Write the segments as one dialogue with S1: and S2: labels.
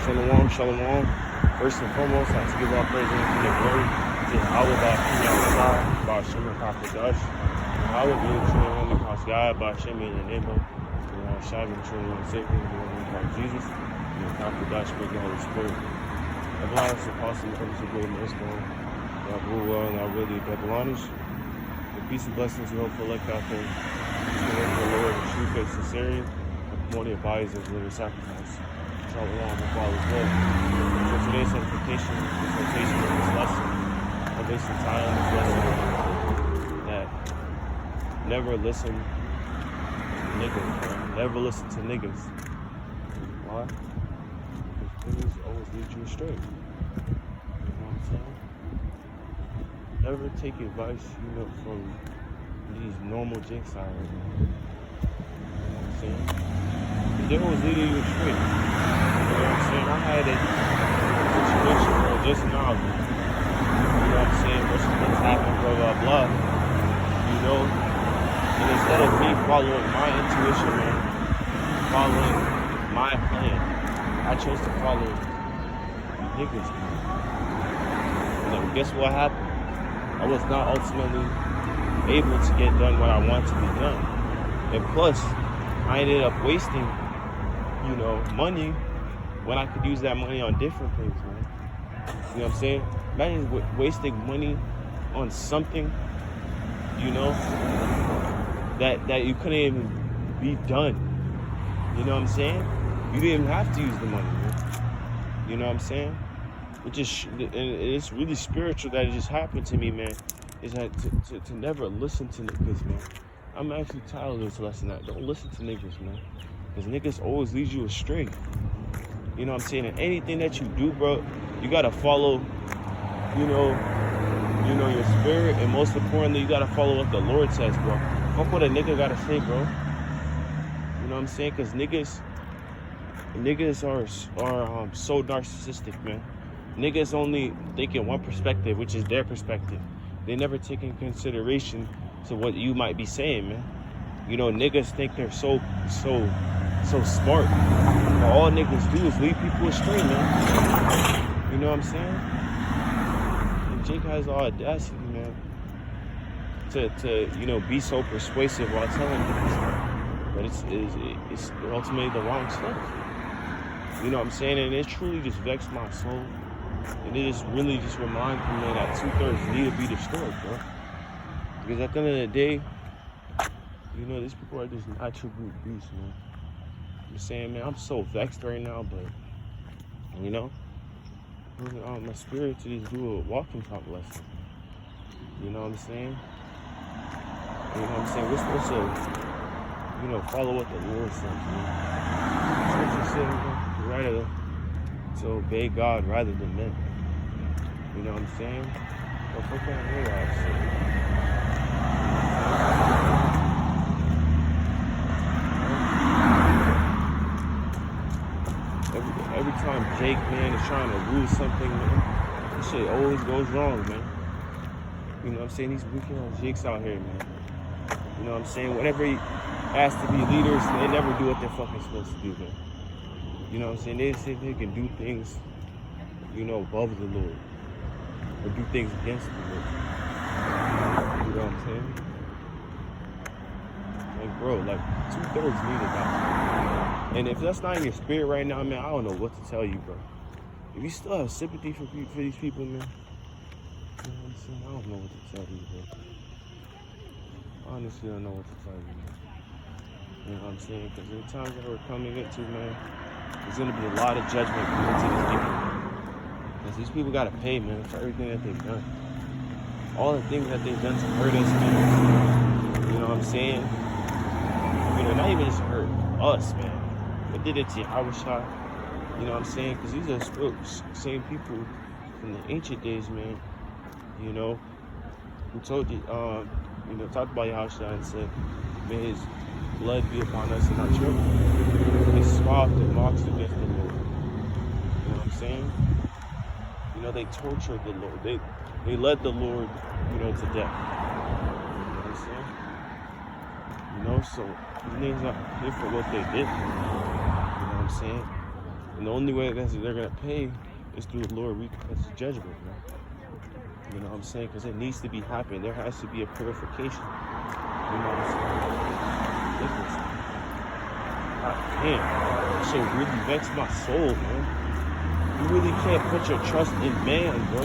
S1: Shalom, shalom. First and foremost, I have to give all praise and glory to Allah by Hashem by Hashem and Prophet Dash. Allah being true and only cause God by Hashem and your neighbor. Shai being true and only Savior, the one who called Jesus. And Prophet Dash with the Holy Spirit. Babylon is apostle, the purpose of great and Israel. God rule well and I really Babylonish. The peace and blessings we hope for luck out there. Peace and the Lord and true faith sincerity. And promoting your bodies as living sacrifice. Shalom with all as well. So today's edification, exhortation of this lesson, are based entirely on this lesson that never listen to niggas, bro. Never listen to niggas. Why? Because niggas always lead you astray. You know what I'm saying? Never take advice, from these normal jakes out here. You know what I'm saying? They always leading you astray. You know what I'm saying? I had a situation just now. You know what I'm saying? What's things happen, blah, blah, blah. You know? And instead of me following my intuition, man, following my plan, I chose to follow niggas, man. And then guess what happened? I was not ultimately able to get done what I wanted to be done. And plus, I ended up wasting money when I could use that money on different things, man. You know what I'm saying? Imagine wasting money on something, that you couldn't even be done. You know what I'm saying? You didn't even have to use the money, man. You know what I'm saying? It's really spiritual that it just happened to me, man. Is that to never listen to niggas, man. I'm actually tired of this lesson. Don't listen to niggas, man. Because niggas always lead you astray. You know what I'm saying? And anything that you do, bro, you gotta follow, your spirit. And most importantly, you gotta follow what the Lord says, bro. Fuck what a nigga gotta say, bro. You know what I'm saying? Because niggas are so narcissistic, man. Niggas only think in one perspective, which is their perspective. They never take in consideration to what you might be saying, man. Niggas think they're so smart. But all niggas do is lead people astray, man. You know what I'm saying? And Jake has the audacity, man, to be so persuasive while telling niggas. But it's ultimately the wrong stuff. You know what I'm saying? And it truly just vexed my soul. And it just really just reminds me that 2/3 need to be destroyed, bro. Because at the end of the day, these people are just attribute beasts, man. I'm saying, man, I'm so vexed right now, but, my spirit to just do a walking talk lesson. You know what I'm saying? You know what I'm saying? We're supposed to, follow what the Lord says, man. Scripture says, rather to obey God rather than men. You know what I'm saying? Well, fuck that way out, shit. Every time Jake, man, is trying to rule something, man, this shit always goes wrong, man. You know what I'm saying? These wicked ass Jakes out here, man. You know what I'm saying? Whenever he asks to be leaders, they never do what they're fucking supposed to do, man. You know what I'm saying? They say they can do things, above the Lord. Or do things against the Lord. You know what I'm saying? Like, bro, 2/3 need to die. And if that's not in your spirit right now, man, I don't know what to tell you, bro. If you still have sympathy for these people, man, you know what I'm saying? I don't know what to tell you, bro. I honestly don't know what to tell you, man. You know what I'm saying? Because the times that we're coming into, man, there's going to be a lot of judgment coming to these people. Because these people got to pay, man, for everything that they've done. All the things that they've done to hurt us, man. You know what I'm saying? Not even just hurt us, man. But did it to Yahushua. You know what I'm saying? Because these are still same people from the ancient days, man. Who told you, talked about Yahushua and said, may his blood be upon us and our children. They scoffed and mocked against the Lord. You know what I'm saying? They tortured the Lord. They led the Lord, to death. You know what I'm saying? So these names are here for what they did. You know what I'm saying? And the only way that they're going to pay is through the Lord. That's judgment, man. You know what I'm saying? Because it needs to be happening. There has to be a purification. You know what I'm saying? Listen, God damn, that shit really vexed my soul, man. You really can't put your trust in man, bro.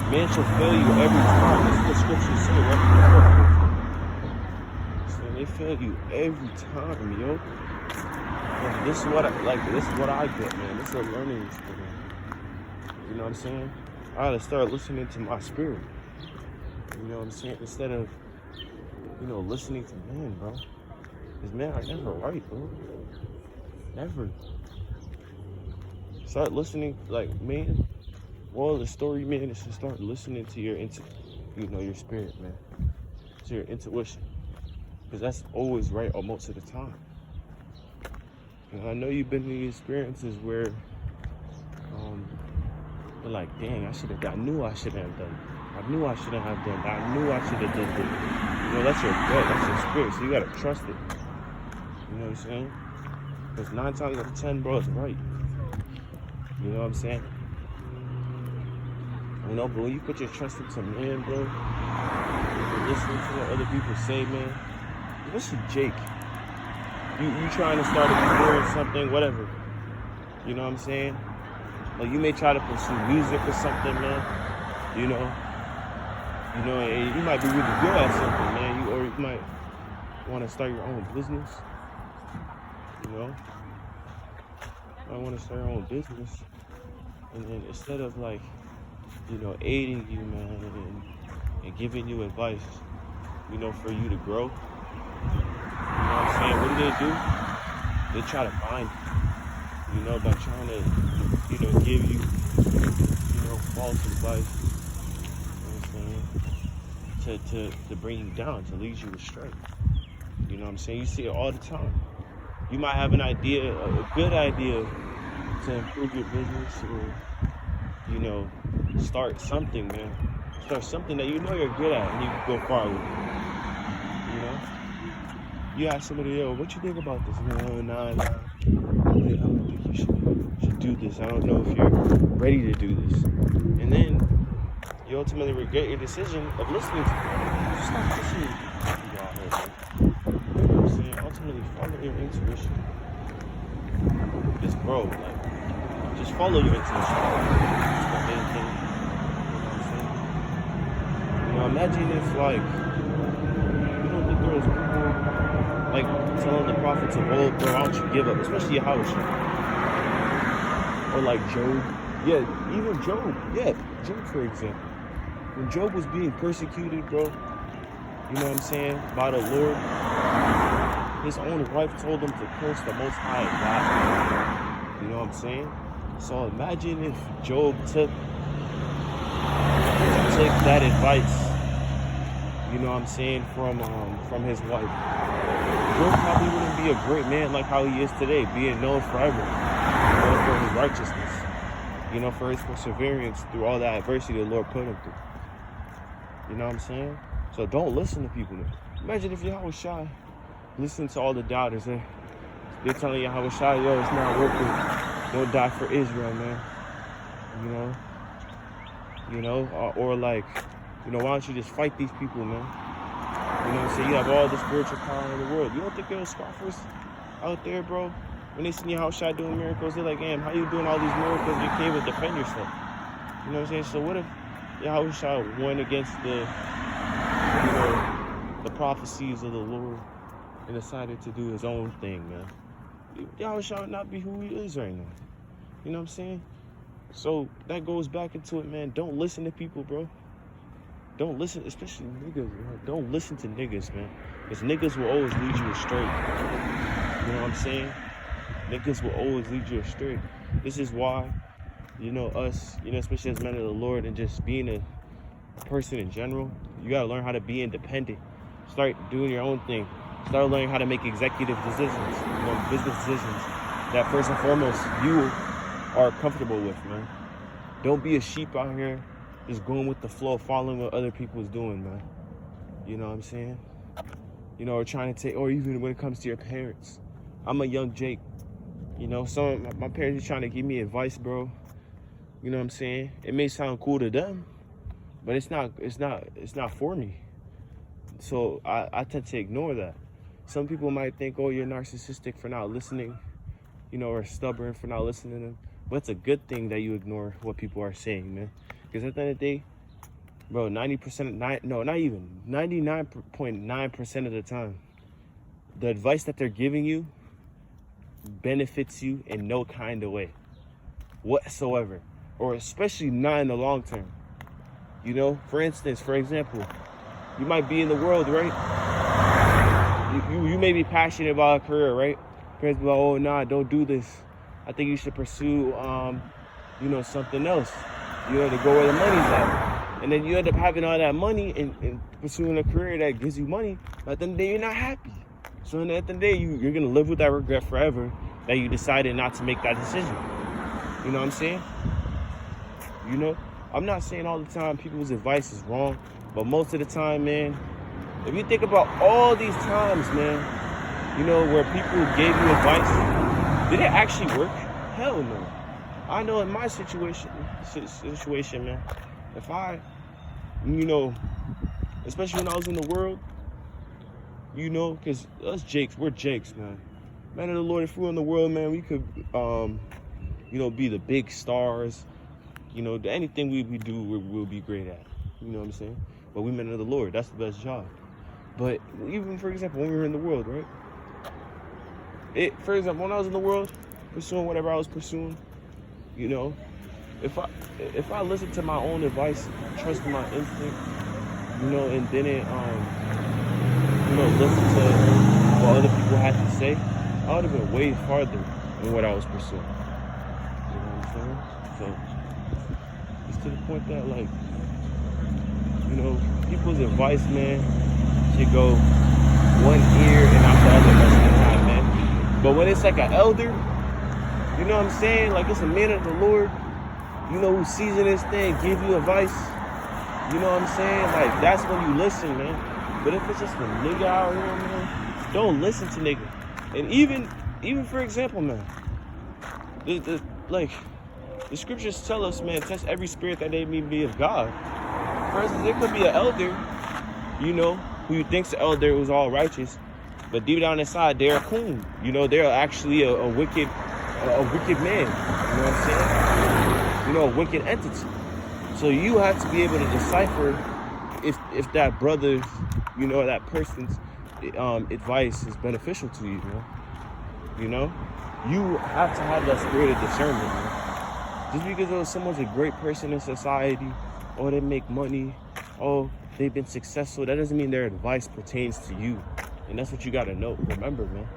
S1: Man shall fail you every time. That's what the scriptures say, right? So they fail you every time, yo. And this is what I get, man. This is a learning experience. You know what I'm saying? I gotta start listening to my spirit. You know what I'm saying? Instead of, listening to men, bro. Because men are never right, bro. Never. Start listening, man. Well, the story, man, is to start listening to your spirit, man. To your intuition. Because that's always right most of the time. And I know you've been in these experiences where you're like, dang, I knew I shouldn't have done. I knew I shouldn't have done that. I knew I should have done that. That's your gut, that's your spirit, so you gotta trust it. You know what I'm saying? Because 9 times out of 10, bro, it's right. You know what I'm saying? But when you put your trust into man, bro, you're listening to what other people say, man. Listen, Jake. You trying to start a career or something, whatever. You know what I'm saying? Like, you may try to pursue music or something, man. And you might be really good at something, man. Or you might want to start your own business. I want to start your own business. And then instead of aiding you, man, and giving you advice, for you to grow. You know what I'm saying? What do? They try to bind you, by trying to, give you, false advice. You know what I'm saying? To bring you down, to lead you astray. You know what I'm saying? You see it all the time. You might have an idea, a good idea to improve your business or, start something, man. Start something that you're good at and you can go far with. You ask somebody, yo, what you think about this? Nah. I don't think you should do this. I don't know if you're ready to do this. And then you ultimately regret your decision of listening to them. Just stop listening to people out here, man. You know what I'm saying? Ultimately, follow your intuition. Just bro, just follow your intuition. That's the main thing. You know what I'm saying? Imagine if, you don't think there was people telling the prophets of old, bro, why don't you give up? Especially Yahushua. Or Job. Yeah, even Job. Yeah, Job, for example. When Job was being persecuted, bro, you know what I'm saying, by the Lord, his own wife told him to curse the Most High God. You know what I'm saying? So imagine if Job took that advice, you know what I'm saying, from his wife. Job probably wouldn't be a great man like how he is today, being known forever, for his righteousness, for his perseverance through all that adversity the Lord put him through. You know what I'm saying? So don't listen to people. Imagine if Yahushua listened to all the doubters. They're telling Yahushua, yo, it's not working. Don't die for Israel, man. Or why don't you just fight these people, man? You know what I'm saying? You have all the spiritual power in the world. You don't think there are scoffers out there, bro? When they see Yahushua doing miracles, they're like, damn, how you doing all these miracles? You can't even defend yourself. You know what I'm saying? So what if Yahushua went against the prophecies of the Lord and decided to do his own thing, man? Yahushua would not be who he is right now. You know what I'm saying? So that goes back into it, man. Don't listen to people, bro. Don't listen, especially niggas, man. Don't listen to niggas, man. Because niggas will always lead you astray. You know what I'm saying? Niggas will always lead you astray. This is why, us, especially as men of the Lord and just being a person in general, you gotta learn how to be independent. Start doing your own thing. Start learning how to make executive decisions, business decisions that first and foremost you are comfortable with, man. Don't be a sheep out here just going with the flow, following what other people's doing, man. You know what I'm saying? Or trying to take, or even when it comes to your parents. I'm a young Jake. You know, my parents are trying to give me advice, bro. You know what I'm saying? It may sound cool to them, but it's not for me. So I tend to ignore that. Some people might think, oh, you're narcissistic for not listening, you know, or stubborn for not listening to them. But it's a good thing that you ignore what people are saying, man. Because at the end of the day, bro, 99.9% of the time, the advice that they're giving you benefits you in no kind of way whatsoever, or especially not in the long term. You know, for example, you might be in the world, right? You may be passionate about a career, right? Parents be like, oh, nah, don't do this. I think you should pursue, you know, something else. You know, to go where the money's at. And then you end up having all that money and pursuing a career that gives you money. But at the end of the day, you're not happy. So at the end of the day, you're going to live with that regret forever that you decided not to make that decision. You know what I'm saying? You know, I'm not saying all the time people's advice is wrong, but most of the time, man, if you think about all these times, man, you know, where people gave you advice, did it actually work? Hell no. I know in my situation, man, if I, you know, especially when I was in the world, you know, because us Jakes, we're Jakes, man. Man of the Lord, if we were in the world, man, we could, you know, be the big stars. You know, anything we do, we'll be great at. You know what I'm saying? But we men of the Lord, that's the best job. But even, for example, when we were in the world, right? For example, when I was in the world, pursuing whatever I was pursuing, you know, if I listened to my own advice, trusted my instinct, you know, and didn't, you know, listen to what other people had to say, I would have been way farther than what I was pursuing. You know what I'm saying? So it's to the point that, like, you know, people's advice, man, should go one ear and out the other most of the time, man. But when it's like an elder, you know what I'm saying? Like it's a man of the Lord, you know, who sees in this thing, give you advice. You know what I'm saying? Like, that's when you listen, man. But if it's just a nigga out here, man, don't listen to nigga. And even for example, man, the scriptures tell us, man, test every spirit that they may be of God. For instance, there could be an elder, you know, who thinks the elder was all righteous, but deep down inside, they're a coon. You know, they're actually a wicked man. You know what I'm saying? You know, a wicked entity. So you have to be able to decipher if that brother's, you know, that person's advice is beneficial to you, man. You know? You have to have that spirit of discernment, man. Just because someone's a great person in society, or they make money, oh, they've been successful, that doesn't mean their advice pertains to you. And that's what you gotta know. Remember, man.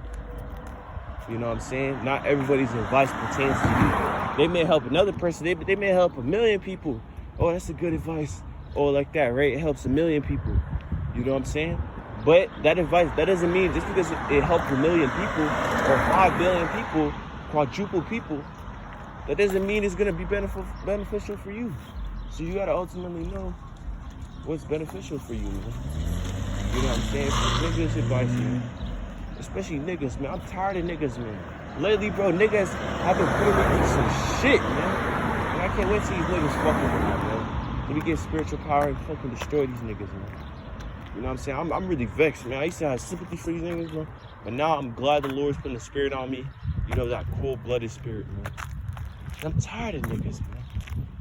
S1: You know what I'm saying? Not everybody's advice pertains to you. They may help another person. They may help 1 million people. Oh, that's a good advice. Oh, like that, right? It helps 1 million people. You know what I'm saying? But that advice, that doesn't mean just because it helped 1 million people or 5 billion people, quadruple people, that doesn't mean it's gonna be beneficial for you. So you gotta ultimately know what's beneficial for you, man. You know what I'm saying? So take this advice, man. Especially niggas, man. I'm tired of niggas, man. Lately, bro, niggas have been putting me through some shit, man. And I can't wait till these niggas fucking with me, man. Let me get spiritual power and fucking destroy these niggas, man. You know what I'm saying? I'm really vexed, man. I used to have sympathy for these niggas, bro. But now I'm glad the Lord's putting the spirit on me. You know, that cold-blooded spirit, man. And I'm tired of niggas, man.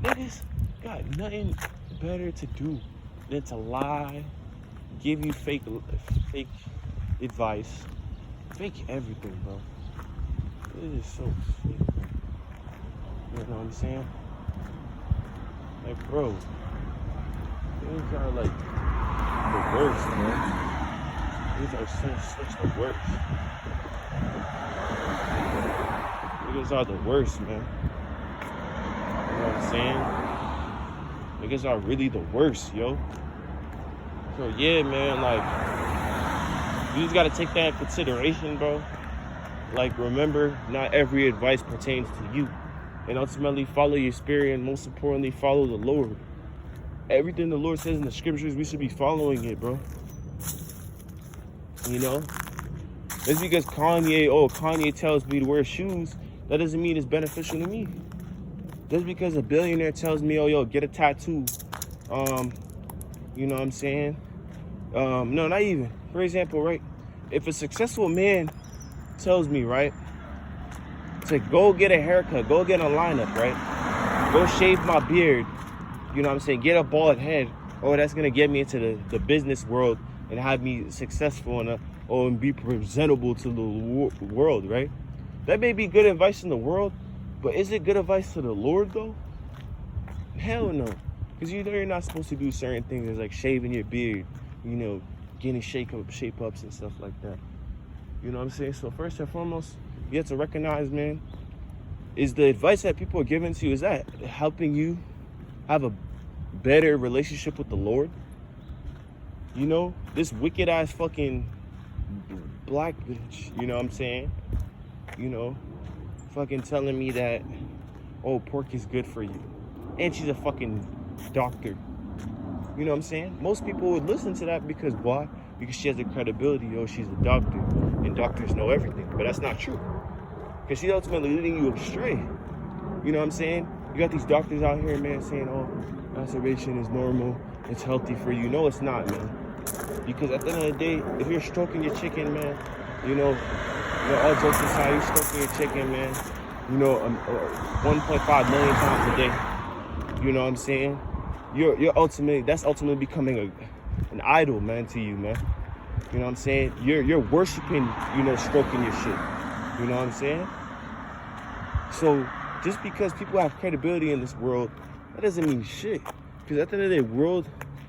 S1: Niggas got nothing better to do than to lie, give you fake advice, fake everything, bro. It is so fake, bro. You know what I'm saying? Like, bro, these are like the worst, man. These are such the worst. Niggas are the worst, man. You know what I'm saying? Niggas are really the worst, yo. So yeah, man, like, you just gotta take that in consideration, bro. Like, remember, not every advice pertains to you. And ultimately, follow your spirit, and most importantly, follow the Lord. Everything the Lord says in the scriptures, we should be following it, bro. You know? Just because Kanye tells me to wear shoes, that doesn't mean it's beneficial to me. Just because a billionaire tells me, oh, yo, get a tattoo, you know what I'm saying? No, not even. For example, right? If a successful man tells me, right, to go get a haircut, go get a lineup, right? Go shave my beard, you know what I'm saying? Get a bald head. Oh, that's going to get me into the business world and have me successful and be presentable to the world, right? That may be good advice in the world, but is it good advice to the Lord, though? Hell no. Because you know you're not supposed to do certain things, as like shaving your beard, you know, getting shape-ups and stuff like that. You know what I'm saying? So first and foremost, you have to recognize, man, is the advice that people are giving to you, is that helping you have a better relationship with the Lord? You know, this wicked-ass fucking black bitch, you know what I'm saying? You know, fucking telling me that, oh, pork is good for you. And she's a fucking doctor. You know what I'm saying? Most people would listen to that because why? Because she has the credibility, oh, she's a doctor, and doctors know everything. But that's not true. Because she's ultimately leading you astray. You know what I'm saying? You got these doctors out here, man, saying, oh, masturbation is normal, it's healthy for you. No, it's not, man. Because at the end of the day, if you're stroking your chicken, man, you know, all jokes aside, you're stroking your chicken, man, you know, 1.5 million times a day. You know what I'm saying? That's ultimately becoming an idol, man, to you, man. You know what I'm saying? You're worshiping, you know, stroking your shit. You know what I'm saying? So just because people have credibility in this world, that doesn't mean shit. Because at the end of the day,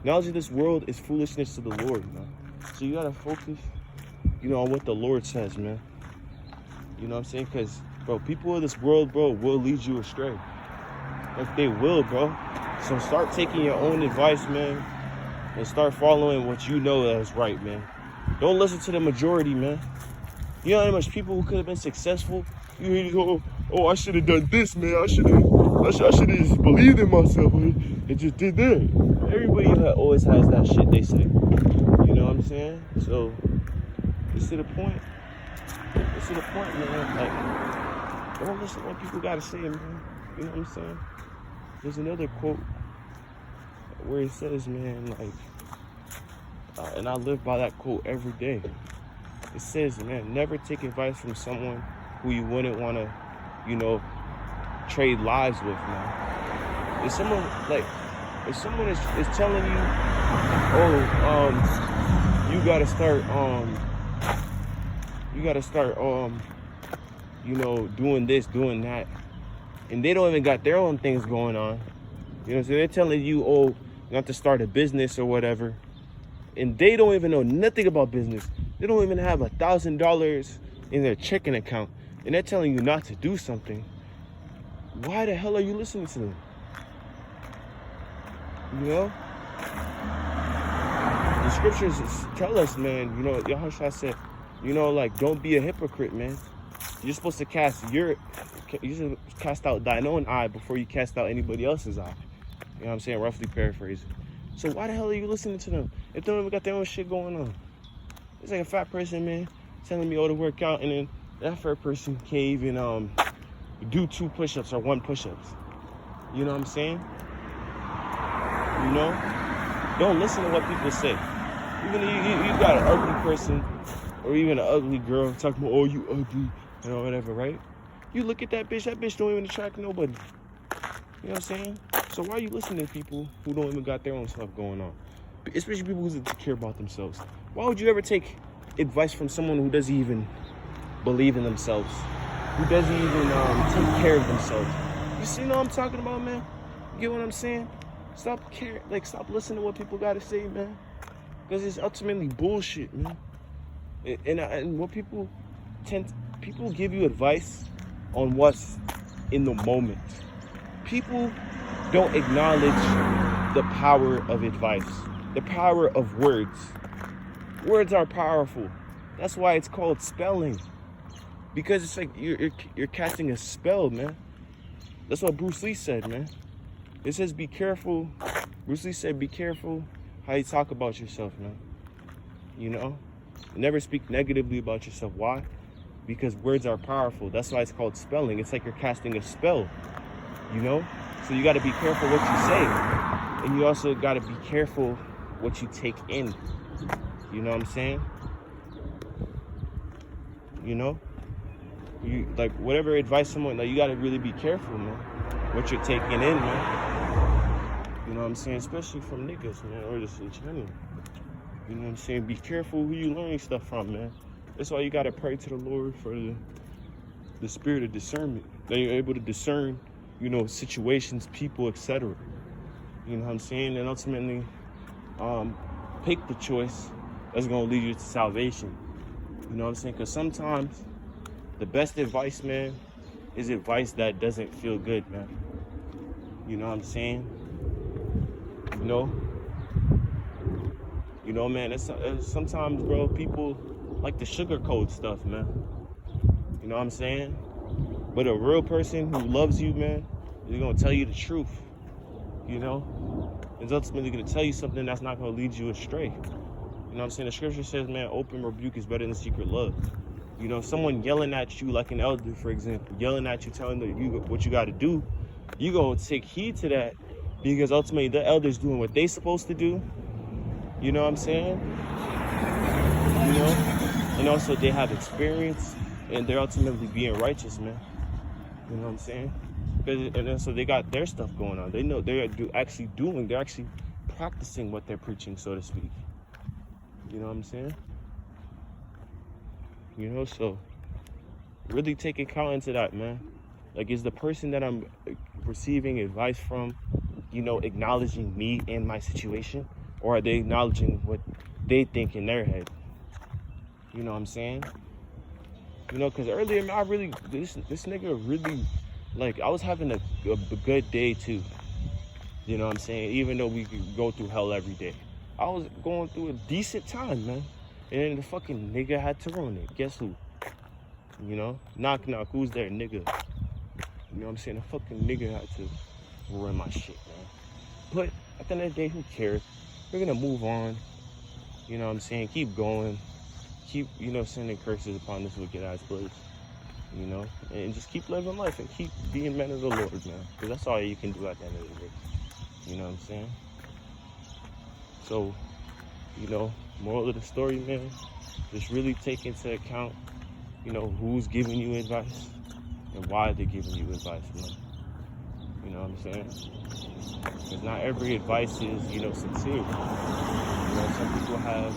S1: knowledge of this world is foolishness to the Lord, man. So you gotta focus, you know, on what the Lord says, man. You know what I'm saying? Because, bro, people of this world, bro, will lead you astray. Like, they will, bro. So start taking your own advice, man, and start following what you know is right, man. Don't listen to the majority, man. You know how much people who could have been successful? Oh, I should have done this, man. I should have just believed in myself and just did that. Everybody always has that shit they say. You know what I'm saying? So it's to the point. It's to the point, man. Like, don't listen to what people gotta say, man. You know what I'm saying? There's another quote where it says, man, like, and I live by that quote every day. It says, man, never take advice from someone who you wouldn't want to, you know, trade lives with, man. If someone is telling you, oh, you gotta start, you know, doing this, doing that, and they don't even got their own things going on. You know, so they're telling you, oh, not to start a business or whatever, and they don't even know nothing about business. They don't even have $1,000 in their checking account, and they're telling you not to do something. Why the hell are you listening to them? You know? The scriptures tell us, man, you know, Yahushua said, you know, like, don't be a hypocrite, man. You're supposed to cast out thine own eye before you cast out anybody else's eye. You know what I'm saying? Roughly paraphrasing. So why the hell are you listening to them if they don't even got their own shit going on? It's like a fat person, man, telling me, oh, to work out, and then that fat person can't even do 2 push-ups or 1 push-ups. You know what I'm saying? You know? Don't listen to what people say. Even if you got an ugly person or even an ugly girl talking about, oh, you ugly, you know, whatever, right? You look at that bitch don't even attract nobody. You know what I'm saying? So why are you listening to people who don't even got their own stuff going on? Especially people who care about themselves. Why would you ever take advice from someone who doesn't even believe in themselves? Who doesn't even take care of themselves? You see what I'm talking about, man? You get what I'm saying? Stop listening to what people gotta say, man. Because it's ultimately bullshit, man. And what people give you advice on what's in the moment. People don't acknowledge the power of advice, the power of words. Words are powerful. That's why it's called spelling. Because it's like you're casting a spell, man. That's what Bruce Lee said, man. It says be careful. Bruce Lee said be careful how you talk about yourself, man. You know? Never speak negatively about yourself. Why? because words are powerful. That's why it's called spelling. It's like you're casting a spell, you know? So you got to be careful what you say. And you also got to be careful what you take in. You know what I'm saying? You know? You like whatever advice someone, like, you got to really be careful, man, what you're taking in, man. You know what I'm saying? Especially from niggas, man, or just in general. You know what I'm saying? Be careful who you learning stuff from, man. That's why you got to pray to the Lord for the spirit of discernment. That you're able to discern, you know, situations, people, etc. You know what I'm saying? And ultimately, pick the choice that's going to lead you to salvation. You know what I'm saying? Because sometimes the best advice, man, is advice that doesn't feel good, man. You know what I'm saying? You know, man, it's sometimes, bro, people like to sugarcoat stuff, man. You know what I'm saying? But a real person who loves you, man, is going to tell you the truth, you know? Is ultimately going to tell you something that's not going to lead you astray. You know what I'm saying? The scripture says, man, open rebuke is better than secret love. You know, someone yelling at you, like an elder, for example, yelling at you, telling you what you got to do, you going to take heed to that, because ultimately the elder's doing what they supposed to do. You know what I'm saying? You know? And also they have experience, and they're ultimately being righteous, man. You know what I'm saying? And then so they got their stuff going on. They know they're actually practicing what they're preaching, so to speak. You know what I'm saying? You know, so really take account into that, man. Like, is the person that I'm receiving advice from, you know, acknowledging me and my situation? Or are they acknowledging what they think in their head? You know what I'm saying? You know, because earlier, man, this nigga really, like, I was having a good day too. You know what I'm saying? Even though we could go through hell every day. I was going through a decent time, man. And then the fucking nigga had to ruin it. Guess who? You know? Knock, knock. Who's there, nigga? You know what I'm saying? The fucking nigga had to ruin my shit, man. But at the end of the day, who cares? We're gonna move on. You know what I'm saying? Keep going. Keep, you know, sending curses upon this wicked ass place. You know? And just keep living life and keep being men of the Lord, man. Because that's all you can do at the end of the day. You know what I'm saying? So, you know, moral of the story, man, just really take into account, you know, who's giving you advice and why they're giving you advice, man. You know what I'm saying? Because not every advice is, you know, sincere. You know, some people have,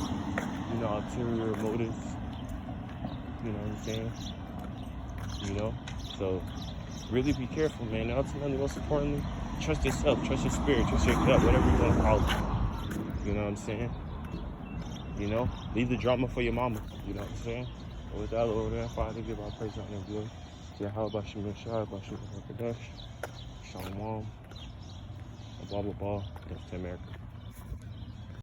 S1: you know, ulterior motives. You know what I'm saying? You know? So, really be careful, man. And ultimately, most importantly, trust yourself, trust your spirit, trust your gut, whatever you want to call it. You know what I'm saying? You know? Leave the drama for your mama. You know what I'm saying? And with that, Lord, Father, give our praise, honor, and glory. How about you, Mishai, about you, Kadash, Shalom, blah, blah, blah, death to America.